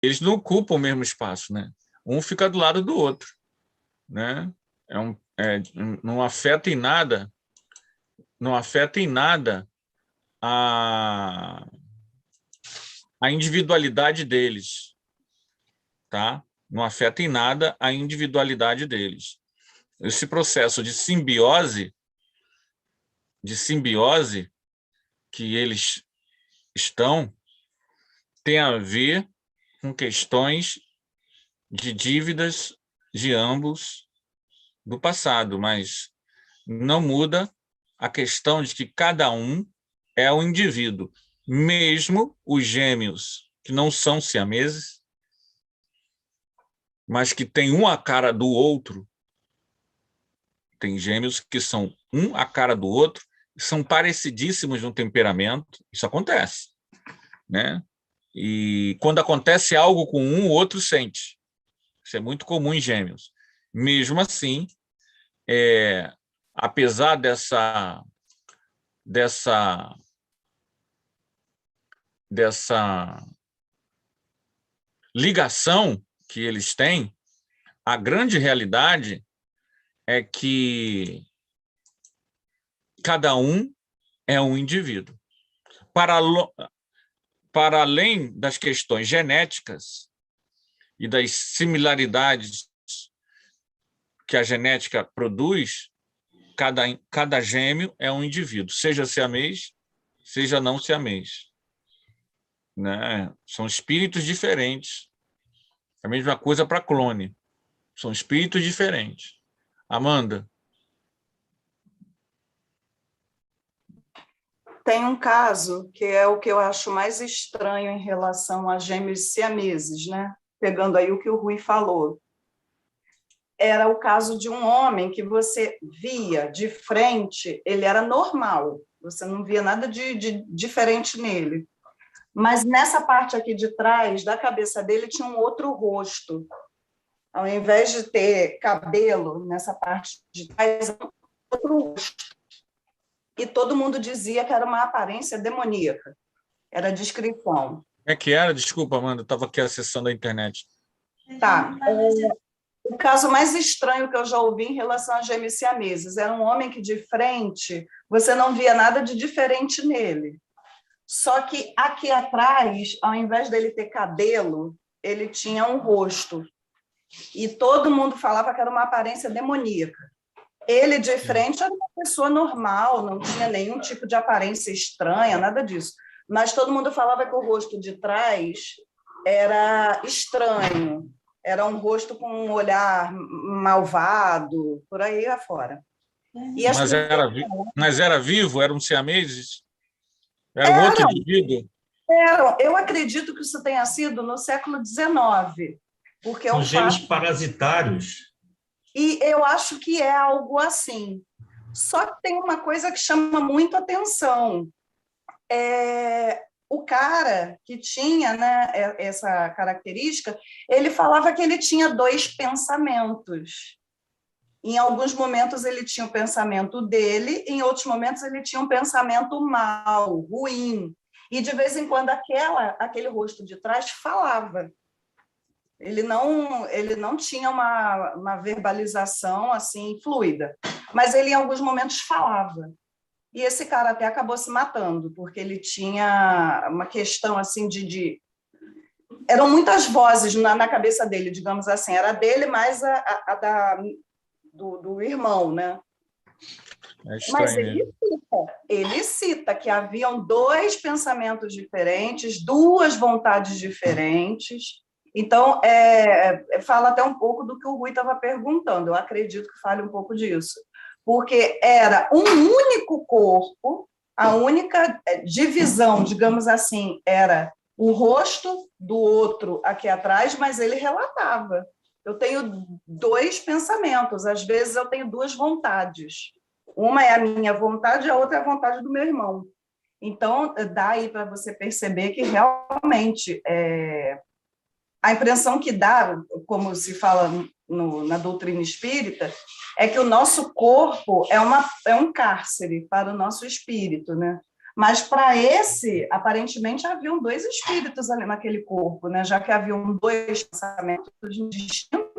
eles não ocupam o mesmo espaço, né? Um fica do lado do outro, né? Não afeta em nada, a, a individualidade deles, tá? Não afeta em nada a individualidade deles. Esse processo de simbiose que eles estão tem a ver com questões de dívidas de ambos do passado, mas não muda a questão de que cada um é um indivíduo, mesmo os gêmeos que não são siameses, mas que têm um a cara do outro. Tem gêmeos que são um a cara do outro, são parecidíssimos no temperamento. Isso acontece, né? E quando acontece algo com um, o outro sente. Isso é muito comum em gêmeos. Mesmo assim, apesar dessa ligação que eles têm, a grande realidade é que cada um é um indivíduo. Para além das questões genéticas e das similaridades que a genética produz, cada gêmeo é um indivíduo, seja siamês, seja não siamês, né? São espíritos diferentes. A mesma coisa para clone. São espíritos diferentes. Amanda? Tem um caso que é o que eu acho mais estranho em relação a gêmeos siameses, né? Pegando aí o que o Rui falou. Era o caso de um homem que você via de frente, ele era normal, você não via nada de diferente nele. Mas nessa parte aqui de trás da cabeça dele tinha um outro rosto. Ao invés de ter cabelo nessa parte de trás, outro rosto. E todo mundo dizia que era uma aparência demoníaca. Era a descrição. É que era? Desculpa, Amanda, estava aqui acessando a internet. Tá. O caso mais estranho que eu já ouvi em relação a gêmeos siameses era um homem que, de frente, você não via nada de diferente nele. Só que aqui atrás, ao invés dele ter cabelo, ele tinha um rosto. E todo mundo falava que era uma aparência demoníaca. Ele, de frente, era uma pessoa normal, não tinha nenhum tipo de aparência estranha, nada disso. Mas todo mundo falava que o rosto de trás era estranho, era um rosto com um olhar malvado, por aí afora. E mas era vivo? Eram siameses? Era um outro indivíduo? Eu acredito que isso tenha sido no século XIX. Porque são gêmeos parasitários. E eu acho que é algo assim. Só que tem uma coisa que chama muito atenção. O cara que tinha, né, essa característica, ele falava que ele tinha dois pensamentos. Em alguns momentos ele tinha o pensamento dele, em outros momentos ele tinha um pensamento mau, ruim. E, de vez em quando, aquele rosto de trás falava. Ele não tinha uma verbalização assim fluida, mas ele, em alguns momentos, falava. E esse cara até acabou se matando, porque ele tinha uma questão assim eram muitas vozes na cabeça dele, digamos assim. Era dele mais do irmão, né? Mas ele cita que haviam dois pensamentos diferentes, duas vontades diferentes. Então, fala até um pouco do que o Rui estava perguntando. Eu acredito que fale um pouco disso. Porque era um único corpo, a única divisão, digamos assim, era o rosto do outro aqui atrás, mas ele relatava. Eu tenho dois pensamentos, às vezes eu tenho duas vontades. Uma é a minha vontade, a outra é a vontade do meu irmão. Então, dá aí para você perceber que realmente a impressão que dá, como se fala na doutrina espírita, é que o nosso corpo é um cárcere para o nosso espírito, né? Mas para esse, aparentemente, haviam dois espíritos ali naquele corpo, né? Já que haviam dois pensamentos distintos,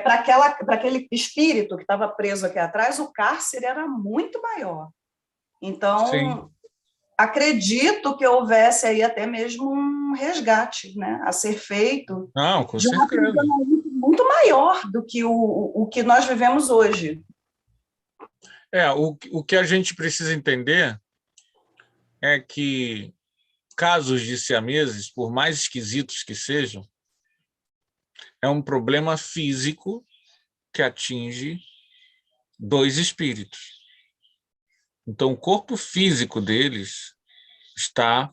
para aquele espírito que estava preso aqui atrás, o cárcere era muito maior. Então, Sim. acredito que houvesse aí até mesmo um resgate, né, a ser feito Não, com de um certeza. aprisionamento muito maior do que o que nós vivemos hoje. O que a gente precisa entender é que casos de siameses, por mais esquisitos que sejam, é um problema físico que atinge dois espíritos. Então, o corpo físico deles está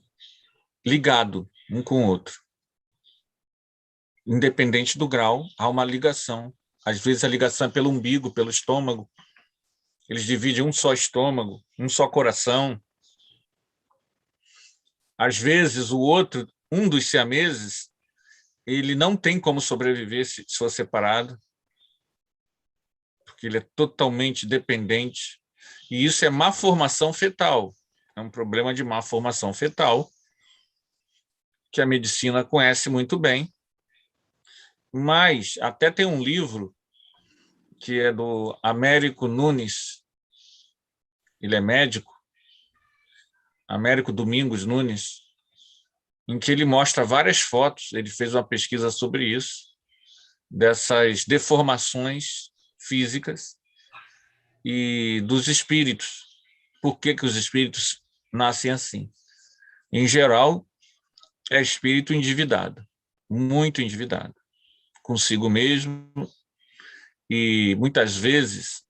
ligado um com o outro. Independente do grau, há uma ligação. Às vezes, a ligação é pelo umbigo, pelo estômago. Eles dividem um só estômago, um só coração. Às vezes, o outro, um dos siameses, ele não tem como sobreviver se for separado, porque ele é totalmente dependente. E isso é má formação fetal. É um problema de má formação fetal, que a medicina conhece muito bem. Mas até tem um livro que é do Américo Nunes, ele é médico, Américo Domingos Nunes, em que ele mostra várias fotos, ele fez uma pesquisa sobre isso, dessas deformações físicas e dos espíritos. Por que os espíritos nascem assim? Em geral, é espírito endividado, muito endividado, consigo mesmo, e muitas vezes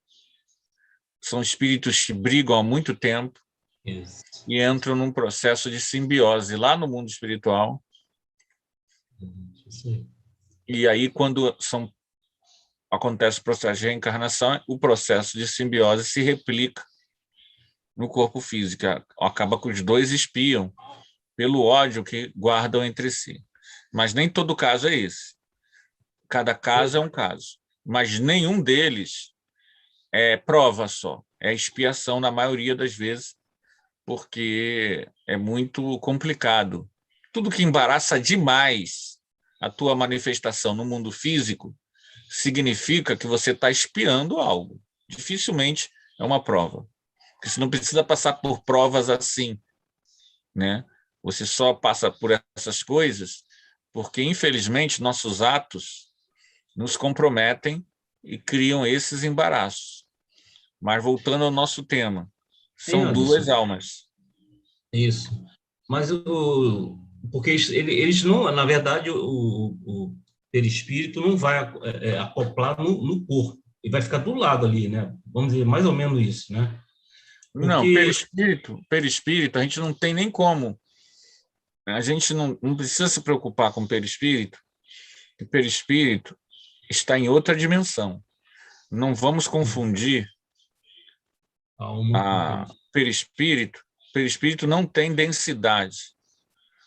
são espíritos que brigam há muito tempo. Isso. E entram num processo de simbiose lá no mundo espiritual. Sim. E aí, quando acontece o processo de reencarnação, o processo de simbiose se replica no corpo físico. Acaba que os dois espiam pelo ódio que guardam entre si. Mas nem todo caso é esse. Cada caso é um caso. Mas nenhum deles é prova só. É expiação na maioria das vezes, porque é muito complicado. Tudo que embaraça demais a tua manifestação no mundo físico significa que você está expiando algo. Dificilmente é uma prova. Porque você não precisa passar por provas assim, né? Você só passa por essas coisas porque, infelizmente, nossos atos nos comprometem e criam esses embaraços. Mas, voltando ao nosso tema, Sim, são duas Anderson. almas. Isso. Mas porque eles não, na verdade, o perispírito não vai acoplar no corpo, ele vai ficar do lado ali, né? Vamos dizer, mais ou menos isso, né? Não, Porque perispírito, a gente não tem nem como. A gente não precisa se preocupar com perispírito, porque perispírito está em outra dimensão. Não vamos confundir a alma com a perispírito. Perispírito não tem densidade.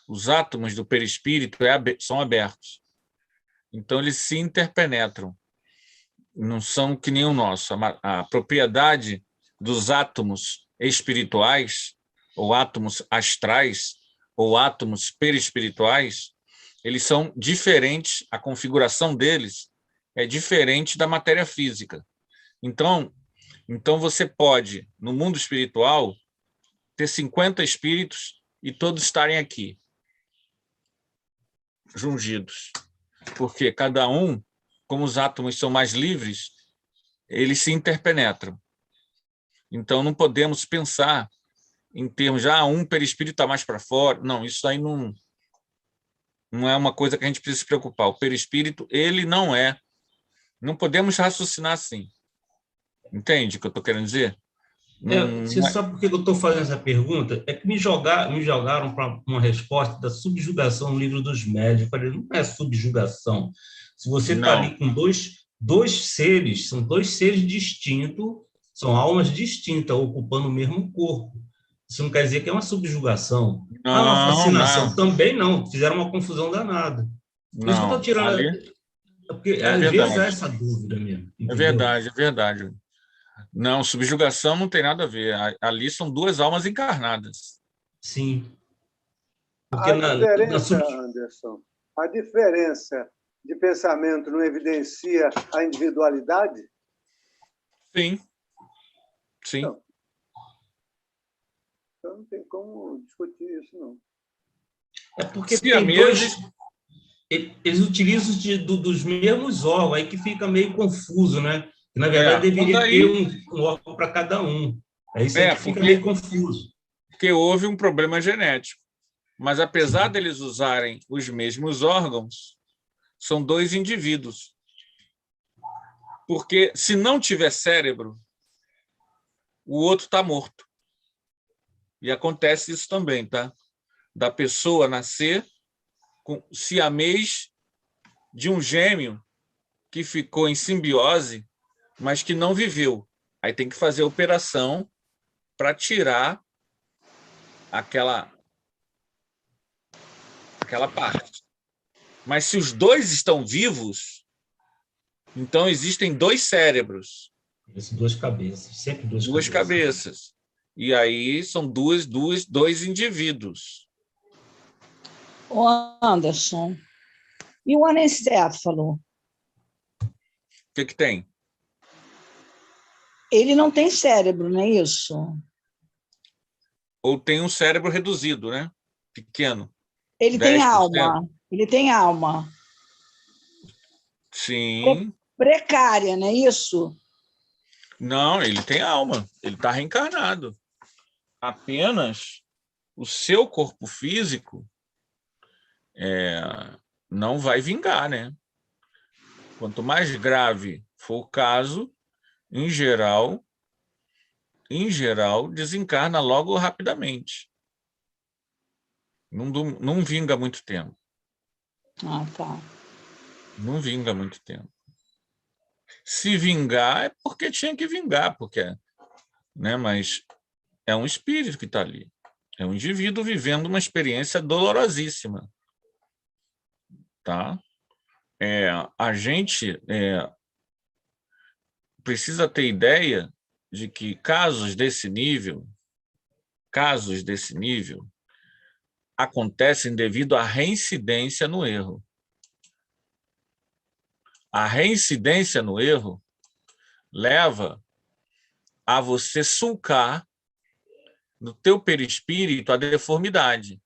Os átomos do perispírito são abertos. Então, eles se interpenetram. Não são que nem o nosso. A propriedade dos átomos espirituais, ou átomos astrais, ou átomos perispirituais, eles são diferentes, a configuração deles é diferente da matéria física. Então você pode, no mundo espiritual, ter 50 espíritos e todos estarem aqui, jungidos. Porque cada um, como os átomos são mais livres, eles se interpenetram. Então, não podemos pensar em termos de um perispírito está mais para fora. Não, isso aí não é uma coisa que a gente precisa se preocupar. O perispírito, ele não é. Não podemos raciocinar assim. Entende o que eu estou querendo dizer? Você sabe por que eu estou fazendo essa pergunta? É que me jogaram para uma resposta da subjugação no livro dos médios. Eu falei, não é subjugação. Se você está Não. ali com dois seres, são dois seres distintos, são almas distintas, ocupando o mesmo corpo. Isso não quer dizer que é uma subjugação. Uma fascinação. Não. Também não. Fizeram uma confusão danada. Por isso que eu estou Não. tirando. Ali Porque é às vezes há verdade. essa dúvida mesmo. É Entendeu? verdade, é verdade. Não, subjugação não tem nada a ver. Ali são duas almas encarnadas. Sim. Porque A diferença, Anderson, a diferença de pensamento não evidencia a individualidade? Sim, sim. Então não tem como discutir isso, não. É porque Se tem mesmo... dois... Eles utilizam dos mesmos órgãos, aí que fica meio confuso, né? Na verdade, deveria ter um órgão para cada um. É isso aí que fica meio confuso. Porque houve um problema genético. Mas, apesar deles usarem os mesmos órgãos, são dois indivíduos. Porque, se não tiver cérebro, o outro está morto. E acontece isso também, tá? Da pessoa nascer com siamês de um gêmeo que ficou em simbiose, mas que não viveu. Aí tem que fazer a operação para tirar aquela parte. Mas se os dois estão vivos, então existem dois cérebros. Duas cabeças, sempre duas cabeças. E aí são dois indivíduos. Ô Anderson, e o anencéfalo? O que tem? Ele não tem cérebro, não é isso? Ou tem um cérebro reduzido, né? Pequeno. Ele 10%. Tem alma. Ele tem alma. Sim. Precária, não é isso? Não, ele tem alma. Ele está reencarnado. Apenas o seu corpo físico não vai vingar, né? Quanto mais grave for o caso, em geral, desencarna logo rapidamente. Não vinga muito tempo. Ah, tá. Não vinga muito tempo. Se vingar, é porque tinha que vingar, né? Mas é um espírito que está ali. É um indivíduo vivendo uma experiência dolorosíssima. Tá? A gente precisa ter ideia de que casos desse nível acontecem devido à reincidência no erro. A reincidência no erro leva a você sulcar no teu perispírito a deformidade.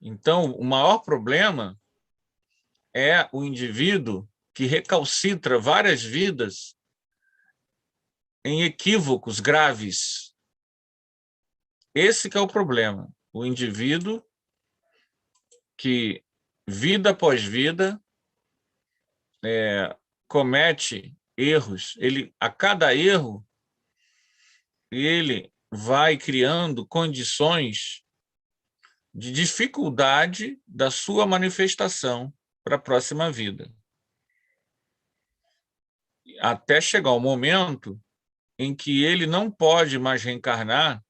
Então, o maior problema é o indivíduo que recalcitra várias vidas em equívocos graves. Esse que é o problema. O indivíduo que, vida após vida, comete erros. A cada erro, ele vai criando condições de dificuldade da sua manifestação para a próxima vida. Até chegar o momento em que ele não pode mais reencarnar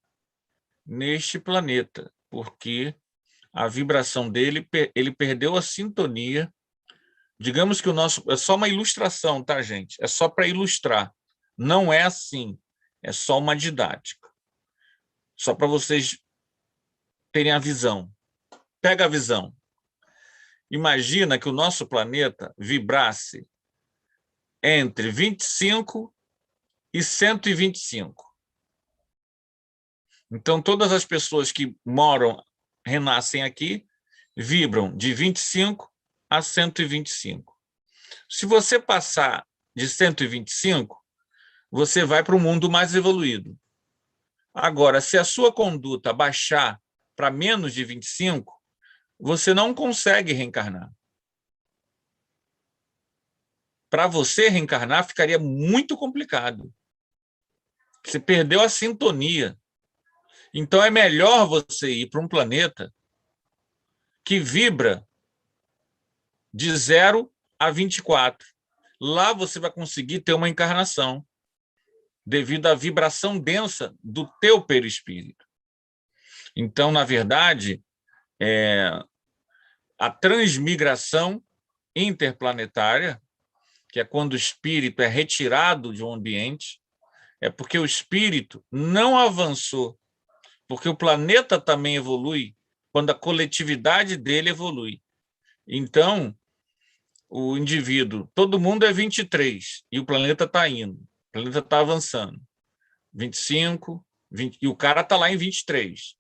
neste planeta, porque a vibração dele, ele perdeu a sintonia. Digamos que o nosso... É só uma ilustração, tá, gente? É só para ilustrar. Não é assim. É só uma didática. Só para vocês terem a visão. Pega a visão. Imagina que o nosso planeta vibrasse entre 25 e 125. Então, todas as pessoas que renascem aqui, vibram de 25 a 125. Se você passar de 125, você vai para o mundo mais evoluído. Agora, se a sua conduta baixar para menos de 25, você não consegue reencarnar. Para você reencarnar, ficaria muito complicado. Você perdeu a sintonia. Então, é melhor você ir para um planeta que vibra de 0 a 24. Lá você vai conseguir ter uma encarnação devido à vibração densa do teu perispírito. Então, na verdade, a transmigração interplanetária que é quando o espírito é retirado de um ambiente, é porque o espírito não avançou, porque o planeta também evolui quando a coletividade dele evolui. Então, o indivíduo, todo mundo é 23 e o planeta está indo, o planeta está avançando. 25, 20, e o cara está lá em 23,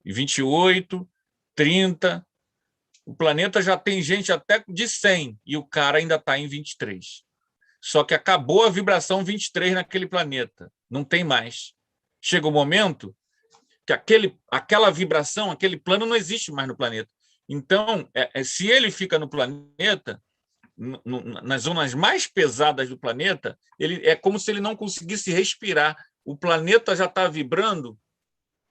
e 28, 30. O planeta já tem gente até de 100 e o cara ainda está em 23. Só que acabou a vibração 23 naquele planeta, não tem mais. Chega o momento que aquela vibração, aquele plano não existe mais no planeta. Então, se ele fica no planeta, nas zonas mais pesadas do planeta, é como se ele não conseguisse respirar. O planeta já está vibrando.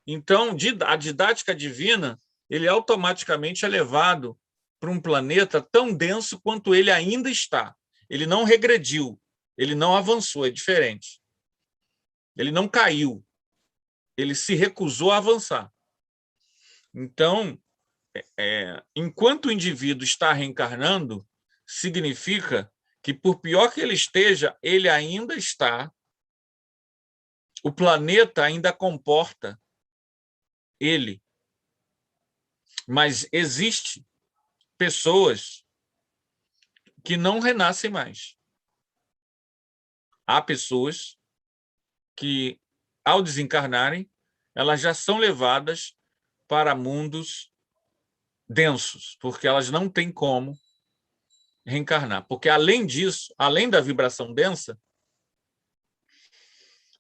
Então, a didática divina, ele automaticamente é levado para um planeta tão denso quanto ele ainda está. Ele não regrediu, ele não avançou, é diferente. Ele não caiu, ele se recusou a avançar. Então, enquanto o indivíduo está reencarnando, significa que, por pior que ele esteja, ele ainda está, o planeta ainda comporta ele. Mas existe pessoas que não renascem mais. Há pessoas que, ao desencarnarem, elas já são levadas para mundos densos, porque elas não têm como reencarnar. Porque, além disso, além da vibração densa,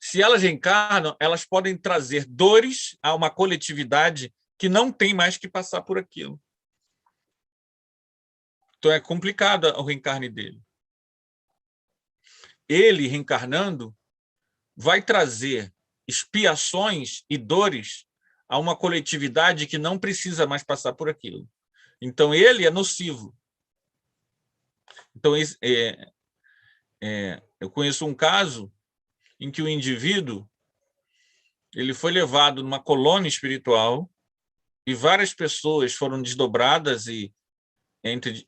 se elas reencarnam, elas podem trazer dores a uma coletividade que não tem mais que passar por aquilo. Então, é complicado o reencarne dele. Ele, reencarnando, vai trazer expiações e dores a uma coletividade que não precisa mais passar por aquilo. Então, ele é nocivo. Então, eu conheço um caso em que o indivíduo ele foi levado numa colônia espiritual e várias pessoas foram desdobradas e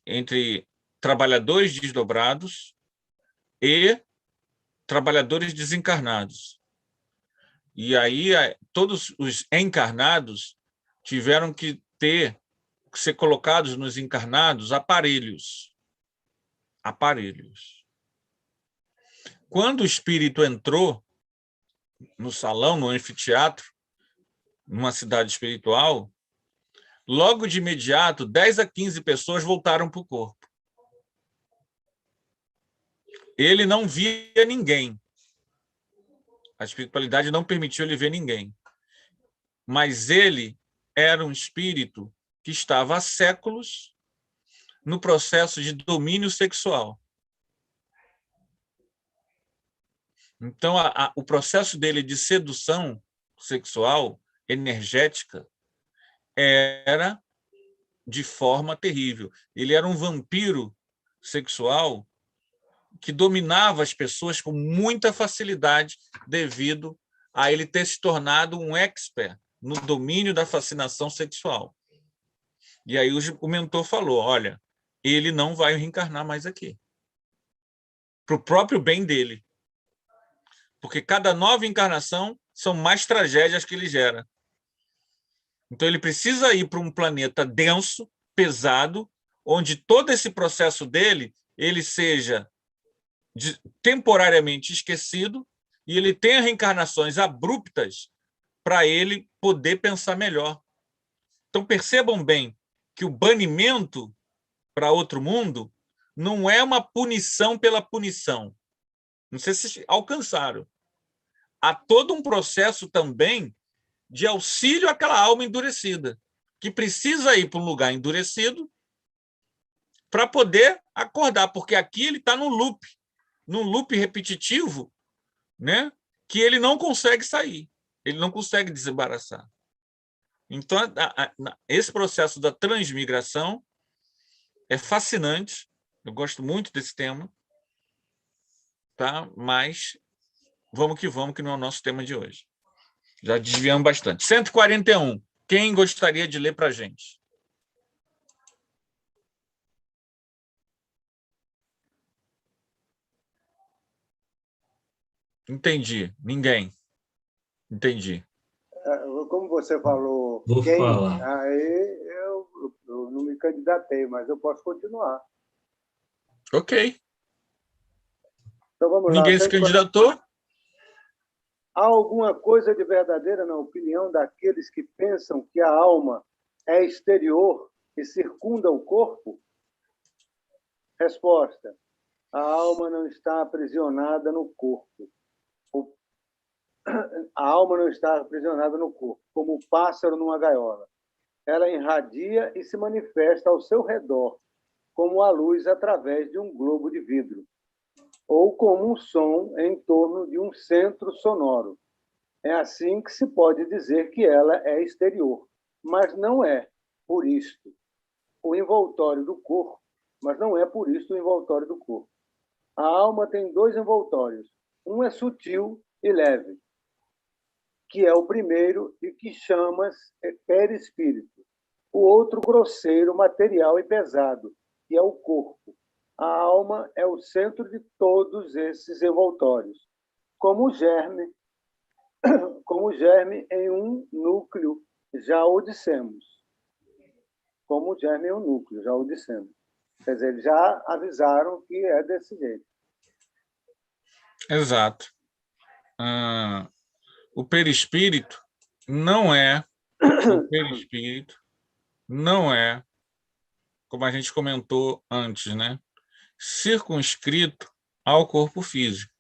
entre trabalhadores desdobrados e trabalhadores desencarnados. E aí todos os encarnados tiveram que ser colocados nos encarnados aparelhos. Quando o espírito entrou no salão, no anfiteatro, numa cidade espiritual, logo de imediato, 10 a 15 pessoas voltaram para o corpo. Ele não via ninguém. A espiritualidade não permitiu ele ver ninguém. Mas ele era um espírito que estava há séculos no processo de domínio sexual. Então, o processo dele de sedução sexual, energética, era de forma terrível. Ele era um vampiro sexual que dominava as pessoas com muita facilidade devido a ele ter se tornado um expert no domínio da fascinação sexual. E aí o mentor falou, olha, ele não vai reencarnar mais aqui. Para o próprio bem dele. Porque cada nova encarnação são mais tragédias que ele gera. Então, ele precisa ir para um planeta denso, pesado, onde todo esse processo dele ele seja temporariamente esquecido e ele tenha reencarnações abruptas para ele poder pensar melhor. Então, percebam bem que o banimento para outro mundo não é uma punição pela punição. Não sei se alcançaram. Há todo um processo também de auxílio àquela alma endurecida, que precisa ir para um lugar endurecido para poder acordar, porque aqui ele está num loop repetitivo, né, que ele não consegue sair, ele não consegue desembaraçar. Então, esse processo da transmigração é fascinante, eu gosto muito desse tema, tá? Mas vamos, que não é o nosso tema de hoje. Já desviamos bastante. 141. Quem gostaria de ler para a gente? Entendi. Ninguém. Entendi. Como você falou, Vou quem, falar. aí eu não me candidatei, mas eu posso continuar. Ok. Então vamos lá. Ninguém se candidatou? Há alguma coisa de verdadeira na opinião daqueles que pensam que a alma é exterior e circunda o corpo? Resposta: a alma não está aprisionada no corpo. A alma não está aprisionada no corpo, como o pássaro numa gaiola. Ela irradia e se manifesta ao seu redor, como a luz através de um globo de vidro, ou como um som em torno de um centro sonoro. É assim que se pode dizer que ela é exterior, mas não é, por isto, o envoltório do corpo, mas não é por isto o envoltório do corpo. A alma tem dois envoltórios. Um é sutil e leve, que é o primeiro e que chamas perispírito. O outro grosseiro, material e pesado, que é o corpo. A alma é o centro de todos esses envoltórios, como o germe em um núcleo, já o dissemos. Como o germe em um núcleo, já o dissemos. Quer dizer, eles já avisaram que é desse jeito. Exato. O perispírito não é, como a gente comentou antes, né, circunscrito ao corpo físico.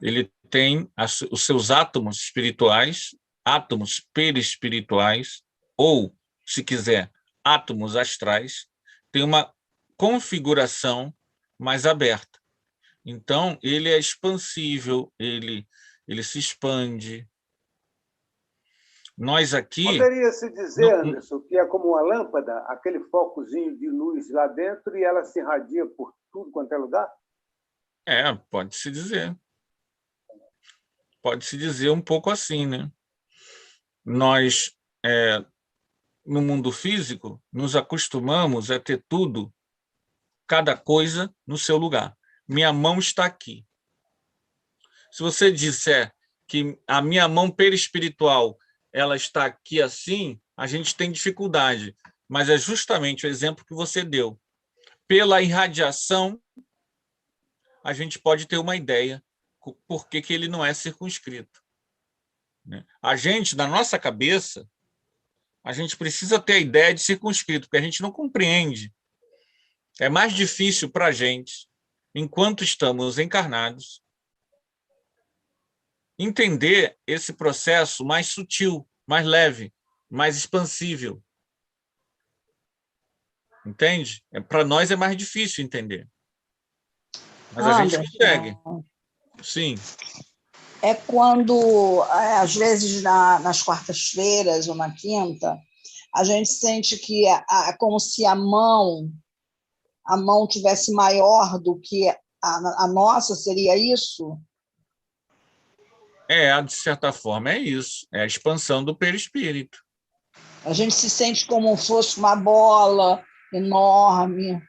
Ele tem os seus átomos espirituais, átomos perispirituais, ou, se quiser, átomos astrais, tem uma configuração mais aberta. Então, ele é expansível, ele se expande. Nós aqui... Poderia-se dizer, Anderson, que é como uma lâmpada, aquele focozinho de luz lá dentro e ela se irradia por tudo quanto é lugar? Pode-se dizer. Pode-se dizer um pouco assim, né? Nós, no mundo físico, nos acostumamos a ter tudo, cada coisa no seu lugar. Minha mão está aqui. Se você disser que a minha mão perispiritual ela está aqui assim, a gente tem dificuldade. Mas é justamente o exemplo que você deu. Pela irradiação, a gente pode ter uma ideia por que ele não é circunscrito. A gente, na nossa cabeça, a gente precisa ter a ideia de circunscrito, porque a gente não compreende. É mais difícil para a gente, enquanto estamos encarnados, entender esse processo mais sutil, mais leve, mais expansível. Entende? Para nós é mais difícil entender. Mas a gente consegue. Sim. É quando, às vezes, nas quartas-feiras ou na quinta, a gente sente que é como se a mão tivesse maior do que a nossa, seria isso? De certa forma, é isso. É a expansão do perispírito. A gente se sente como se fosse uma bola enorme.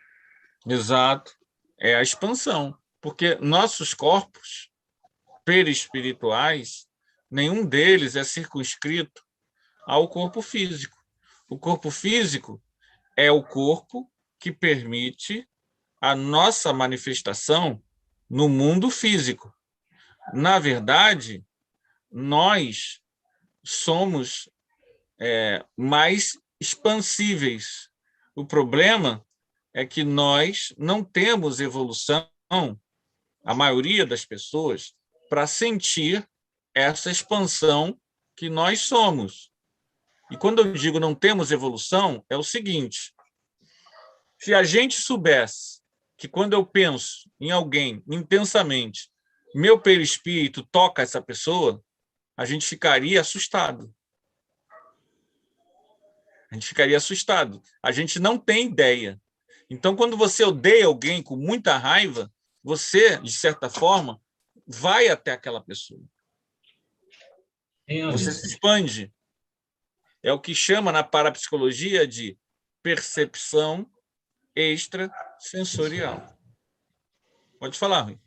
Exato. É a expansão. Porque nossos corpos perispirituais, nenhum deles é circunscrito ao corpo físico. O corpo físico é o corpo que permite a nossa manifestação no mundo físico. Na verdade, nós somos mais expansíveis. O problema é que nós não temos evolução, a maioria das pessoas, para sentir essa expansão que nós somos. E quando eu digo não temos evolução, é o seguinte: se a gente soubesse que quando eu penso em alguém intensamente, meu perispírito toca essa pessoa, a gente ficaria assustado. A gente ficaria assustado. A gente não tem ideia. Então, quando você odeia alguém com muita raiva, você, de certa forma, vai até aquela pessoa. Você se expande. É o que chama na parapsicologia de percepção extrasensorial. Pode falar, Rui.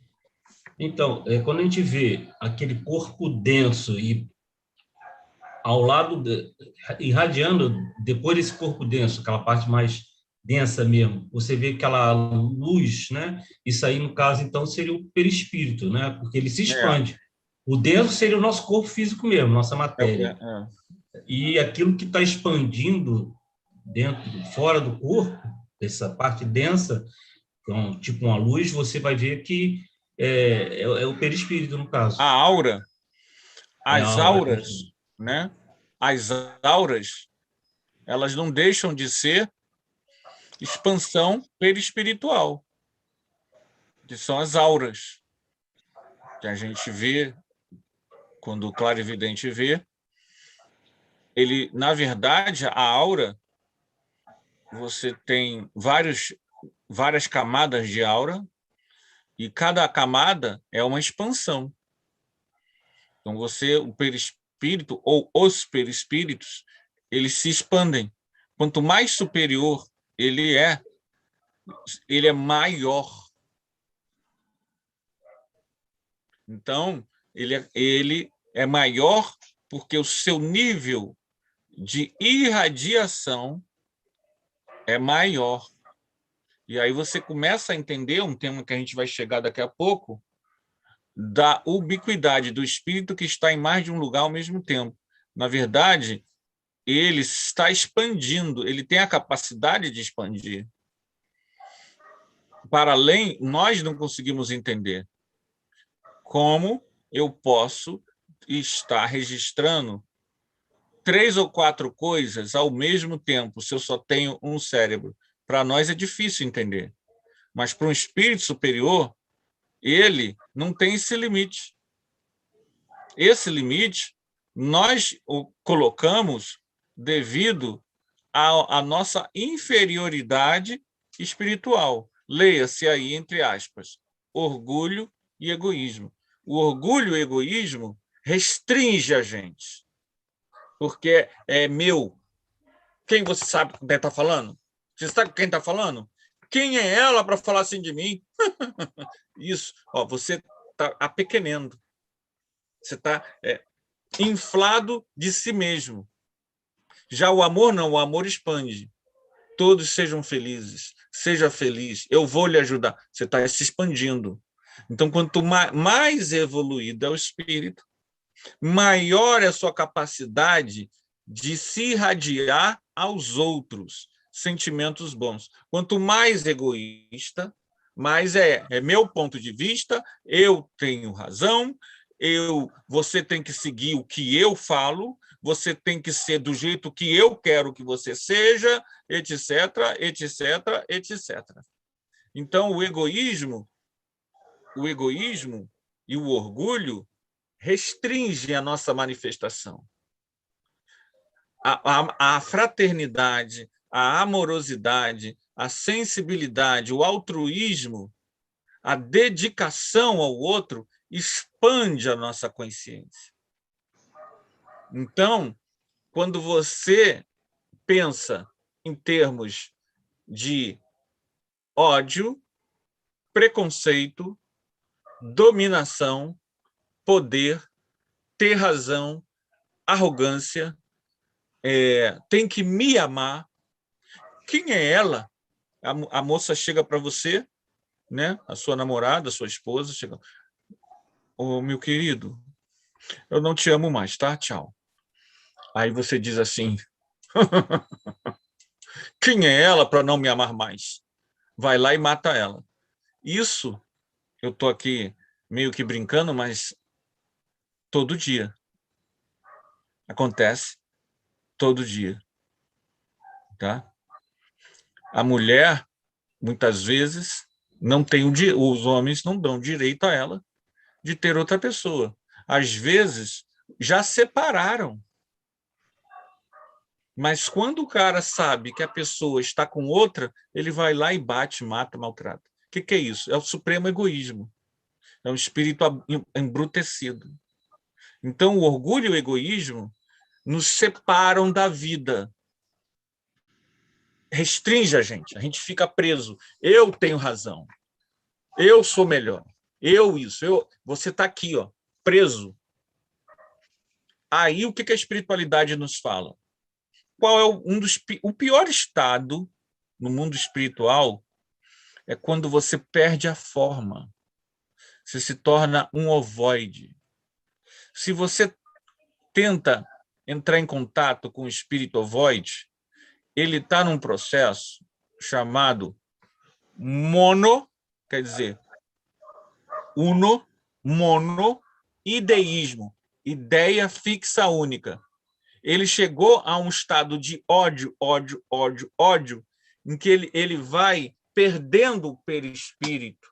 Então, quando a gente vê aquele corpo denso e ao lado, irradiando, depois desse corpo denso, aquela parte mais densa mesmo, você vê aquela luz, né? Isso aí, no caso, então, seria o perispírito, né? Porque ele se É, expande. O denso seria o nosso corpo físico mesmo, nossa matéria. é. E aquilo que está expandindo dentro, fora do corpo, essa parte densa, então, tipo uma luz, você vai ver que é o perispírito, no A caso. aura, É a as aura. auras, né? As auras, elas não deixam de ser expansão perispiritual, que são as auras que a gente vê quando o clarividente vê. Ele, na verdade, a aura, você tem várias camadas de aura e cada camada é uma expansão. Então, o perispírito ou os perispíritos, eles se expandem. Quanto mais superior ele é maior. Então, ele é maior porque o seu nível de irradiação é maior. E aí você começa a entender um tema que a gente vai chegar daqui a pouco, da ubiquidade do espírito que está em mais de um lugar ao mesmo tempo. Na verdade, ele está expandindo, ele tem a capacidade de expandir. Para além, nós não conseguimos entender como eu posso estar registrando 3 ou 4 coisas ao mesmo tempo se eu só tenho um cérebro. Para nós é difícil entender. Mas para um espírito superior, ele não tem esse limite. Esse limite nós o colocamos devido à nossa inferioridade espiritual. Leia-se aí, entre aspas, orgulho e egoísmo. O orgulho e o egoísmo restringe a gente, porque é meu. Quem você sabe com quem está falando? Você sabe com quem está falando? Quem é ela para falar assim de mim? Isso, você está apequenando. Você está inflado de si mesmo. Já o amor não, o amor expande. Todos sejam felizes, seja feliz, eu vou lhe ajudar. Você está se expandindo. Então, quanto mais evoluído é o espírito, maior é a sua capacidade de se irradiar aos outros sentimentos bons. Quanto mais egoísta, mais é meu ponto de vista, eu tenho razão, você tem que seguir o que eu falo, você tem que ser do jeito que eu quero que você seja, etc, etc, etc. Então, o egoísmo e o orgulho restringem a nossa manifestação. A fraternidade, a amorosidade, a sensibilidade, o altruísmo, a dedicação ao outro expande a nossa consciência. Então, quando você pensa em termos de ódio, preconceito, dominação, poder, ter razão, arrogância, tem que me amar. Quem é ela? A moça chega para você, né? A sua namorada, a sua esposa, chega. Ô, meu querido, eu não te amo mais, tá? Tchau. Aí você diz assim, quem é ela para não me amar mais? Vai lá e mata ela. Isso, eu estou aqui meio que brincando, mas todo dia. Acontece todo dia. Tá? A mulher, muitas vezes, não tem os homens não dão direito a ela de ter outra pessoa. Às vezes, já separaram. Mas quando o cara sabe que a pessoa está com outra, ele vai lá e bate, mata, maltrata. O que é isso? É o supremo egoísmo. É um espírito embrutecido. Então, o orgulho e o egoísmo nos separam da vida. Restringe a gente fica preso. Eu tenho razão. Eu sou melhor. Você está aqui, ó, preso. Aí, o que a espiritualidade nos fala? Qual é o pior estado no mundo espiritual? É quando você perde a forma. Você se torna um ovoide. Se você tenta entrar em contato com o espírito ovoide, ele está num processo chamado mono, quer dizer, monoideísmo, ideia fixa única. Ele chegou a um estado de ódio, em que ele vai perdendo o perispírito.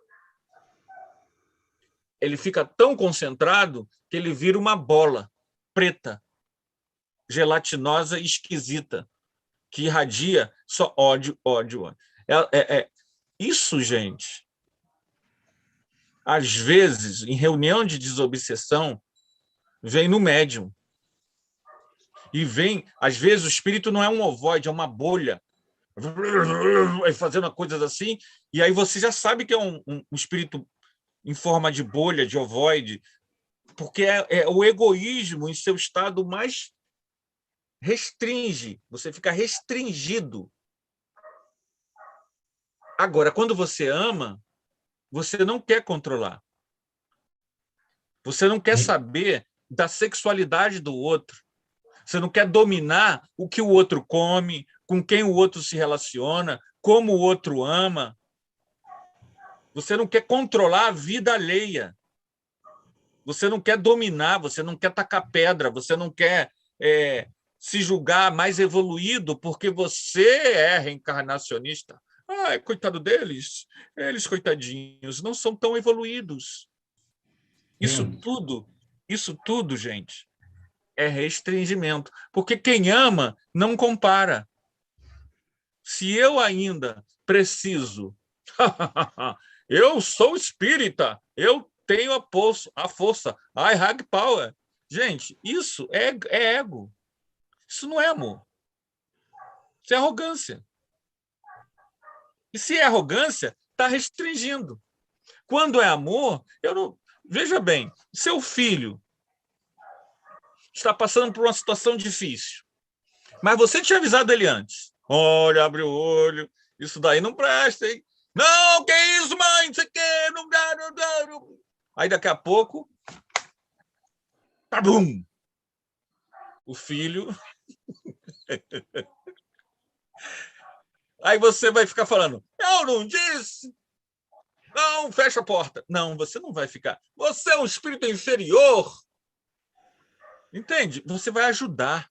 Ele fica tão concentrado que ele vira uma bola preta, gelatinosa e esquisita, que irradia só ódio. Isso, gente, às vezes, em reunião de desobsessão, vem no médium. E vem, às vezes, o espírito não é um ovoide, é uma bolha, fazendo coisas assim, e aí você já sabe que é um espírito em forma de bolha, de ovoide, porque é o egoísmo em seu estado mais restringe, você fica restringido. Agora, quando você ama, você não quer controlar. Você não quer saber da sexualidade do outro. Você não quer dominar o que o outro come, com quem o outro se relaciona, como o outro ama. Você não quer controlar a vida alheia. Você não quer dominar, você não quer tacar pedra, você não quer se julgar mais evoluído porque você é reencarnacionista. Ai, coitado deles, eles, coitadinhos, não são tão evoluídos. Isso tudo, gente, é restringimento. Porque quem ama não compara. Se eu ainda preciso, eu sou espírita, eu tenho a força, I have power. Gente, isso é ego. Isso não é amor. Isso é arrogância. E se é arrogância, está restringindo. Quando é amor, eu não. Veja bem, seu filho está passando por uma situação difícil, mas você tinha avisado ele antes. Olha, abre o olho, isso daí não presta, hein? Não, que isso, mãe? Você quer? Não dá, não dá. Não. Aí daqui a pouco, tabum! O filho. Aí você vai ficar falando, eu não disse. Não, fecha a porta. Não, você não vai ficar. Você é um espírito inferior. Entende? Você vai ajudar.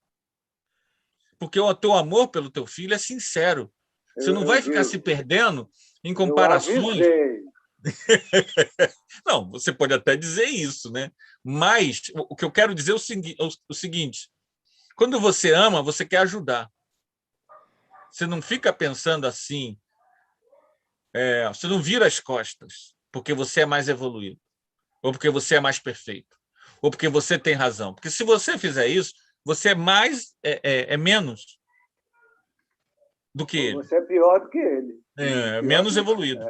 Porque o teu amor pelo teu filho é sincero. Você não vai ficar se perdendo em comparações. Não, você pode até dizer isso, né? Mas o que eu quero dizer é o seguinte: quando você ama, você quer ajudar. Você não fica pensando assim, você não vira as costas porque você é mais evoluído, ou porque você é mais perfeito, ou porque você tem razão. Porque se você fizer isso, você é mais, menos do que ele. Você é pior do que ele. Menos evoluído.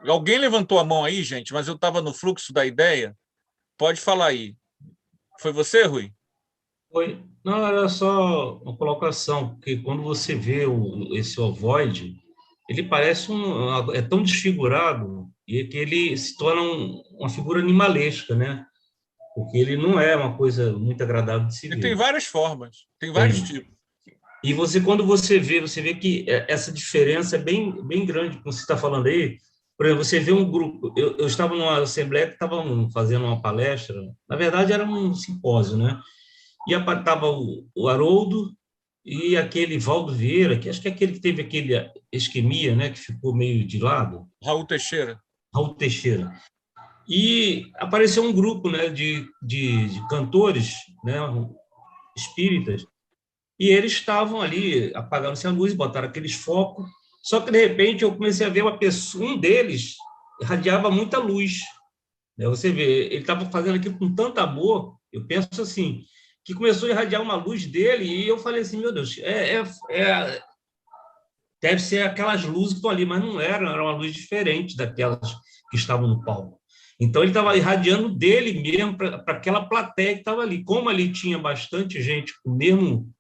Alguém levantou a mão aí, gente, mas eu estava no fluxo da ideia. Pode falar aí. Foi você, Rui? Foi. Não, era só uma colocação, porque quando você vê esse ovoide, ele parece é tão desfigurado e que ele se torna uma figura animalesca, né? Porque ele não é uma coisa muito agradável de se ver. Ele tem várias formas, tem vários tipos. E você vê que essa diferença é bem, bem grande, como você está falando aí. Por exemplo, você vê um grupo. Eu estava numa assembleia que estavam fazendo uma palestra, na verdade era um simpósio, né? E estava o Haroldo e aquele Valdo Vieira, que acho que é aquele que teve aquele isquemia, né? Que ficou meio de lado. Raul Teixeira. E apareceu um grupo, né, de cantores, né, espíritas, e eles estavam ali apagando-se a luz, botaram aqueles focos, só que, de repente, eu comecei a ver um deles irradiava muita luz. Né? Você vê, ele estava fazendo aquilo com tanto amor, eu penso assim, que começou a irradiar uma luz dele, e eu falei assim, meu Deus, deve ser aquelas luzes que estão ali, mas não era uma luz diferente daquelas que estavam no palco. Então, ele estava irradiando dele mesmo para aquela plateia que estava ali. Como ali tinha bastante gente com o mesmo,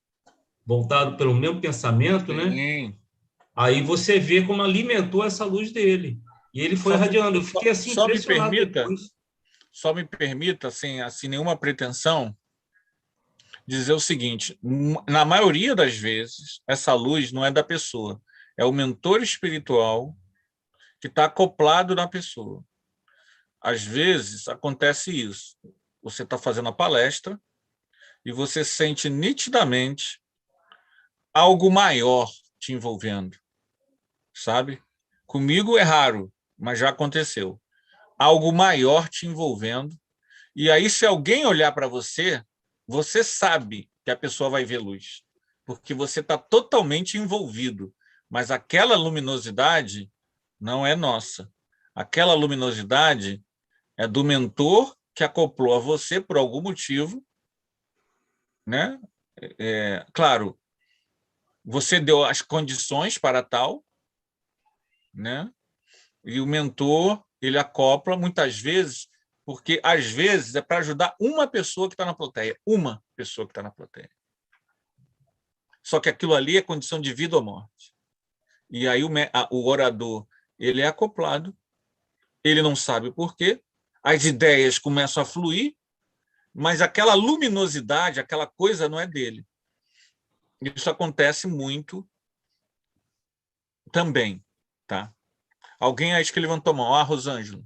voltado pelo mesmo pensamento, né? Sim. Aí você vê como alimentou essa luz dele. E ele foi irradiando. Eu fiquei assim impressionado depois. Só me permita, assim, nenhuma pretensão, dizer o seguinte: na maioria das vezes, essa luz não é da pessoa, é o mentor espiritual que está acoplado na pessoa. Às vezes acontece isso. Você está fazendo a palestra e você sente nitidamente algo maior te envolvendo, sabe? Comigo é raro, mas já aconteceu. Algo maior te envolvendo. E aí, se alguém olhar para você, você sabe que a pessoa vai ver luz, porque você está totalmente envolvido. Mas aquela luminosidade não é nossa. Aquela luminosidade é do mentor que acoplou a você por algum motivo, né? Claro, você deu as condições para tal, né? E o mentor ele acopla muitas vezes, porque às vezes é para ajudar uma pessoa que está na plateia, uma pessoa que está na plateia. Só que aquilo ali é condição de vida ou morte. E aí o orador ele é acoplado, ele não sabe o porquê, as ideias começam a fluir, mas aquela luminosidade, aquela coisa não é dele. Isso acontece muito também, tá? Alguém aí que levantou a mão, Rosângela.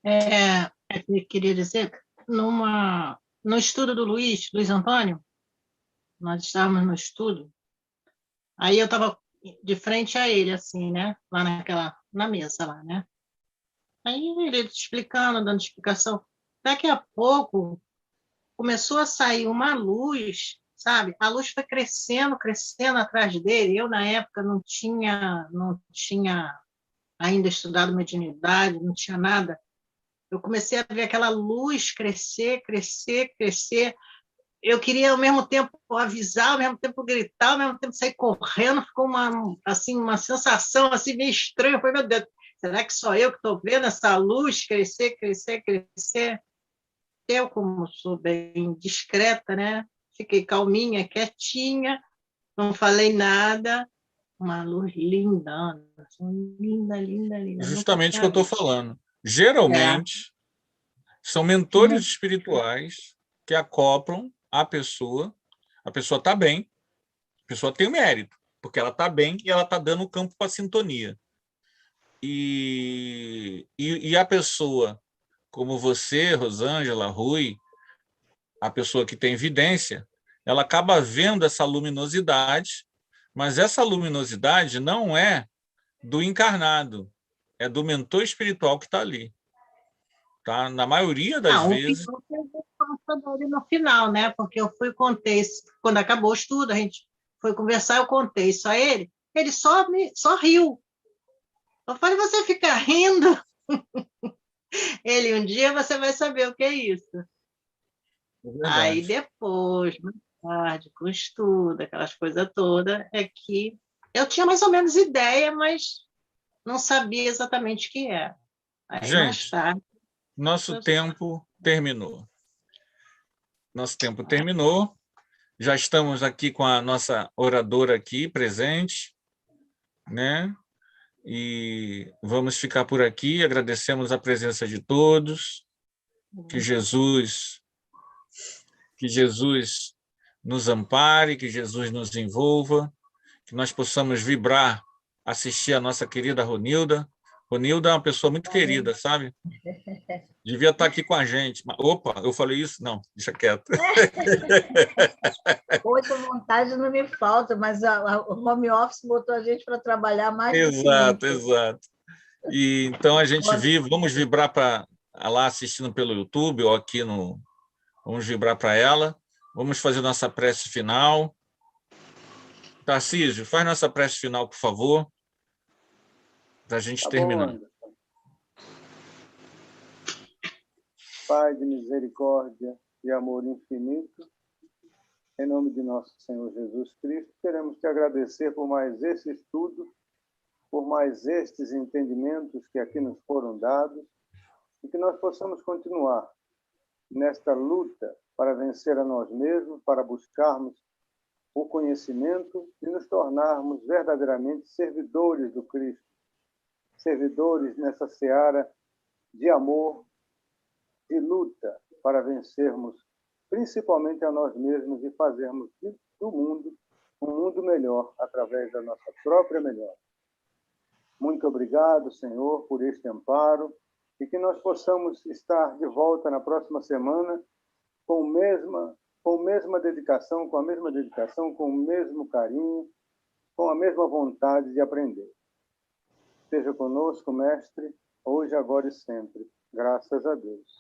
Eu queria dizer, no estudo do Luiz Antônio, nós estávamos no estudo, aí eu estava de frente a ele, assim, né? Lá na mesa lá, né? Aí ele explicando, dando explicação. Daqui a pouco começou a sair uma luz, sabe? A luz foi crescendo, crescendo atrás dele. Eu, na época, não tinha ainda estudado mediunidade, não tinha nada. Eu comecei a ver aquela luz crescer, crescer, crescer. Eu queria, ao mesmo tempo, avisar, ao mesmo tempo gritar, ao mesmo tempo sair correndo. Ficou uma sensação assim, meio estranha. Eu falei, meu Deus, será que só eu que estou vendo essa luz crescer, crescer, crescer? Eu, como sou bem discreta, né? Fiquei calminha, quietinha, não falei nada. Uma luz linda, assim, linda, linda, linda. Justamente o que eu estou falando. Geralmente, são mentores espirituais que acoplam a pessoa está bem, a pessoa tem o mérito, porque ela está bem e ela está dando o campo para a sintonia. E a pessoa, como você, Rosângela, Rui, a pessoa que tem evidência, ela acaba vendo essa luminosidade, mas essa luminosidade não é do encarnado, é do mentor espiritual que está ali. Tá? Na maioria das vezes. No final, né? Porque eu fui contei, quando acabou o estudo, a gente foi conversar, eu contei isso a ele só riu. Eu falei, você fica rindo? Ele, um dia você vai saber o que é isso. Aí depois, mais tarde, com o estudo, aquelas coisas todas, é que eu tinha mais ou menos ideia, mas não sabia exatamente o que era. Aí, gente, mais tarde, nosso tempo terminou. Nosso tempo terminou. Já estamos aqui com a nossa oradora aqui presente, né? E vamos ficar por aqui. Agradecemos a presença de todos. Que Jesus nos ampare, que Jesus nos envolva, que nós possamos vibrar, assistir a nossa querida Ronilda. Ronilda é uma pessoa muito querida, sabe? Devia estar aqui com a gente. Opa, eu falei isso? Não, deixa quieto. Muita vontade não me falta, mas o home office botou a gente para trabalhar mais. Exato, exato. E então a gente vamos vibrar para lá assistindo pelo YouTube ou aqui no. Vamos vibrar para ela. Vamos fazer nossa prece final. Tarcísio, faz nossa prece final, por favor, para a gente terminar. Pai de misericórdia e amor infinito, em nome de nosso Senhor Jesus Cristo, queremos te agradecer por mais esse estudo por mais estes entendimentos que aqui nos foram dados e que nós possamos continuar nesta luta para vencer a nós mesmos, para buscarmos o conhecimento e nos tornarmos verdadeiramente servidores do Cristo, servidores nessa seara de amor, de luta para vencermos principalmente a nós mesmos e fazermos do mundo um mundo melhor através da nossa própria melhora. Muito obrigado, Senhor, por este amparo e que nós possamos estar de volta na próxima semana com a mesma dedicação, com o mesmo carinho, com a mesma vontade de aprender. Esteja conosco, Mestre, hoje, agora e sempre. Graças a Deus.